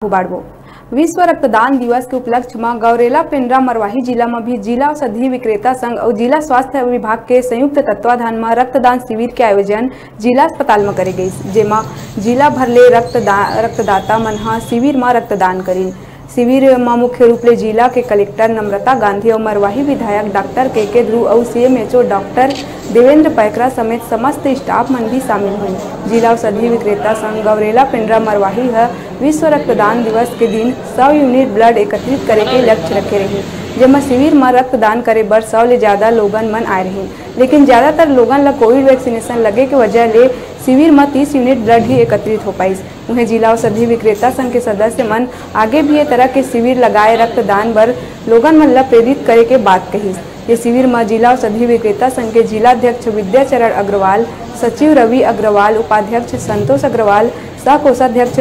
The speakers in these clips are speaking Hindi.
बाड़बो विश्व रक्तदान दिवस के उपलक्ष्य में गौरेला पेंड्रा मरवाही जिला में भी जिला औषधि विक्रेता संघ और जिला स्वास्थ्य विभाग के संयुक्त तत्वाधान में रक्तदान शिविर के आयोजन जिला अस्पताल में करे गई, जेमा जिला भर ले रक्तदाता मन शिविर में रक्तदान करी। शिविर में मुख्य रूप से जिला के कलेक्टर नम्रता गांधी और मरवाही विधायक डॉक्टर के ध्रुव और CMHO डॉक्टर देवेंद्र पैकरा समेत समस्त स्टाफ मन भी शामिल हुई। जिला औषधि विक्रेता संघ गौरेला पेंड्रा मरवाही विश्व रक्तदान दिवस के दिन 100 यूनिट ब्लड एकत्रित करे के लक्ष्य रखे रही, जेमा शिविर में रक्तदान करे बर 100 ले ज्यादा लोगन मन आए रही, लेकिन ज्यादातर लोगन ला कोविड वैक्सीनेशन लगे के वजह ले शिविर में 30 यूनिट ब्लड ही एकत्रित हो पाई। उन्हें जिला औषधि विक्रेता संघ के सदस्य मन आगे भी ये तरह के शिविर लगाए रक्तदान बर लोगन मन ला प्रेरित करे के बात कही। ये शिविर में जिला औषधि विक्रेता संघ के जिलाध्यक्ष विद्याचरण अग्रवाल, सचिव रवि अग्रवाल, उपाध्यक्ष संतोष अग्रवाल, सह कोषाध्यक्ष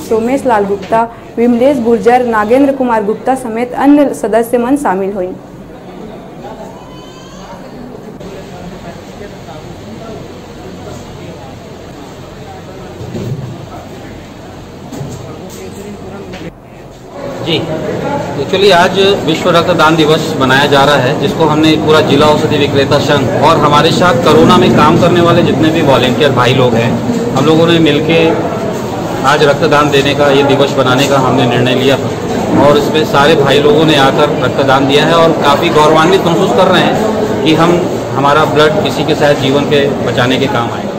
सोमेश लाल गुप्ता, विमलेश गुर्जर, नागेंद्र कुमार गुप्ता समेत अन्य सदस्य मन शामिल हुई। जी, एक्चुअली आज विश्व रक्तदान दिवस मनाया जा रहा है, जिसको हमने पूरा जिला औषधि विक्रेता संघ और हमारे साथ कोरोना में काम करने वाले जितने भी वॉलेंटियर भाई लोग हैं, हम लोगों ने मिलके आज रक्तदान देने का ये दिवस बनाने का हमने निर्णय लिया था और इसमें सारे भाई लोगों ने आकर रक्तदान दिया है और काफ़ी गौरवान्वित महसूस कर रहे हैं कि हमारा ब्लड किसी के शायद जीवन के बचाने के काम आएगा।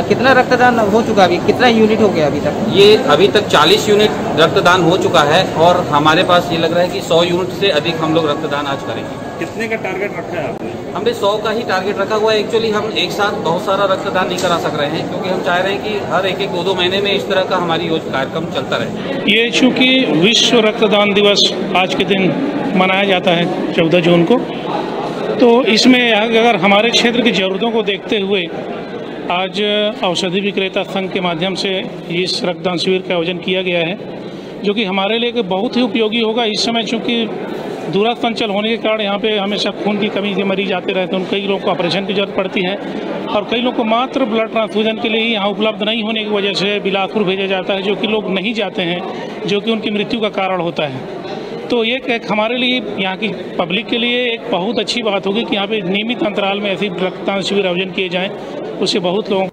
कितना रक्तदान हो चुका अभी, कितना यूनिट हो गया अभी तक? ये अभी तक 40 यूनिट रक्तदान हो चुका है और हमारे पास ये लग रहा है कि 100 यूनिट से अधिक हम लोग रक्तदान आज करेंगे। कितने का टारगेट रखा है आपने? हमने 100 का ही टारगेट रखा हुआ है। एक्चुअली हम एक साथ बहुत सारा रक्तदान नहीं करा सक रहे हैं, क्योंकि हम चाह रहे हैं कि हर एक 2-2 महीने में इस तरह का हमारी कार्यक्रम चलता रहे। ये चूँकि विश्व रक्तदान दिवस आज के दिन मनाया जाता है 14 जून को, तो इसमें अगर हमारे क्षेत्र की ज़रूरतों को देखते हुए आज औषधि विक्रेता संघ के माध्यम से इस रक्तदान शिविर का आयोजन किया गया है, जो कि हमारे लिए बहुत ही उपयोगी होगा। इस समय चूँकि दूरस्थ अंचल होने के कारण यहाँ पे हमेशा खून की कमी के मरीज आते रहते हैं, कई लोगों को ऑपरेशन की जरूरत पड़ती है और कई लोग को मात्र ब्लड ट्रांसफ्यूजन के लिए ही यहाँ उपलब्ध नहीं होने की वजह से बिलासपुर भेजा जाता है, जो कि लोग नहीं जाते हैं, जो कि उनकी मृत्यु का कारण होता है। तो ये एक हमारे लिए, यहाँ की पब्लिक के लिए एक बहुत अच्छी बात होगी कि यहाँ पे नियमित अंतराल में ऐसी रक्तदान शिविर आयोजन किए जाएँ, उससे बहुत लोगों